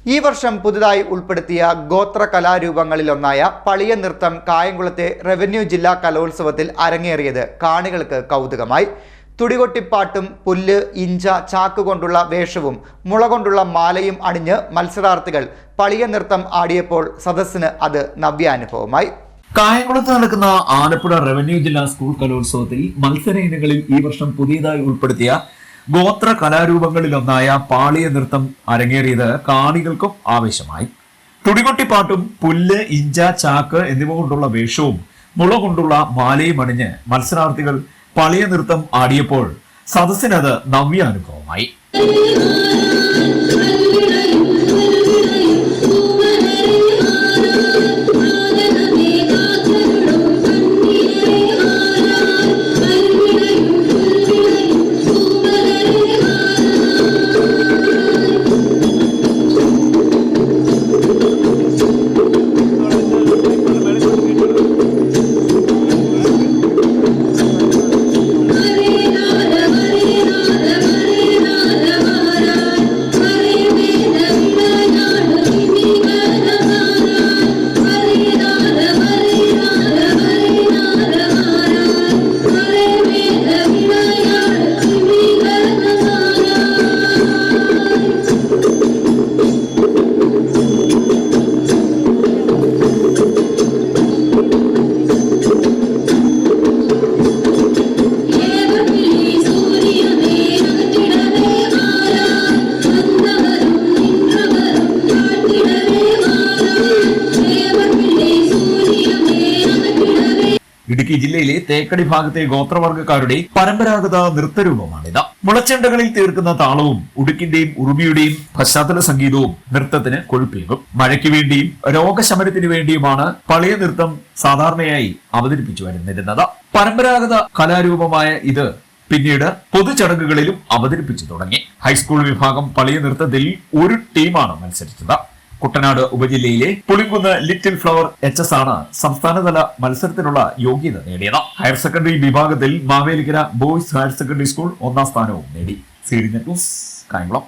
ഈ വർഷം പുതുതായി ഉൾപ്പെടുത്തിയ ഗോത്ര കലാരൂപങ്ങളിലൊന്നായ പളിയ നൃത്തം കായംകുളത്തെ റവന്യൂ ജില്ലാ കലോത്സവത്തിൽ അരങ്ങേറിയത് കാണികൾക്ക് കൗതുകമായി. തുടികൊട്ടിപ്പാട്ടും പുല്ല്, ഇഞ്ച, ചാക്കുകൊണ്ടുള്ള വേഷവും മുള കൊണ്ടുള്ള മാലയും അണിഞ്ഞ് മത്സരാർത്ഥികൾ പളിയ നൃത്തം ആടിയപ്പോൾ സദസ്സിന് അത് നവ്യാനുഭവമായി. കായംകുളത്ത് നടക്കുന്ന ആലപ്പുഴ റവന്യൂ ജില്ലാ സ്കൂൾ കലോത്സവത്തിൽ മത്സര ഇനങ്ങളിൽ ഈ വർഷം പുതിയതായി ഉൾപ്പെടുത്തിയ ഗോത്ര കലാരൂപങ്ങളിലൊന്നായ പാളിയ നൃത്തം അരങ്ങേറിയത് കാണികൾക്കും ആവേശമായി. തുടികൊട്ടിപ്പാട്ടും പുല്ല്, ഇഞ്ച, ചാക്ക് എന്നിവ കൊണ്ടുള്ള വേഷവും മുള കൊണ്ടുള്ള മാലയും അണിഞ്ഞ് മത്സരാർത്ഥികൾ പാളിയ നൃത്തം ആടിയപ്പോൾ സദസ്സിനത് നവ്യാനുഭവമായി. ഇടുക്കി ജില്ലയിലെ തേക്കടി ഭാഗത്തെ ഗോത്രവർഗ്ഗക്കാരുടെ പരമ്പരാഗത നൃത്തരൂപമാണിത്. മുളച്ചെണ്ടകളിൽ തീർക്കുന്ന താളവും ഉടുക്കിന്റെയും ഉറുമിയുടെയും പശ്ചാത്തല സംഗീതവും നൃത്തത്തിന് കൊഴുപ്പേകും. മഴയ്ക്ക് വേണ്ടിയും രോഗശമനത്തിനു വേണ്ടിയുമാണ് പളിയ നൃത്തം സാധാരണയായി അവതരിപ്പിച്ചു വരുന്നിരുന്നത്. പരമ്പരാഗത കലാരൂപമായ ഇത് പിന്നീട് പൊതുചടങ്ങുകളിലും അവതരിപ്പിച്ചു തുടങ്ങി. ഹൈസ്കൂൾ വിഭാഗം പളിയ നൃത്തത്തിൽ ഒരു ടീമാണ് മത്സരിച്ചത്. കുട്ടനാട് ഉപജില്ലയിലെ പുളിങ്കുന്ന് ലിറ്റിൽ ഫ്ലവർ HS ആണ് സംസ്ഥാനതല മത്സരത്തിനുള്ള യോഗ്യത നേടിയത്. ഹയർ സെക്കൻഡറി വിഭാഗത്തിൽ Mavelikkara boys higher secondary school 1ാം സ്ഥാനവും നേടി. C D net news, Kayamkulam.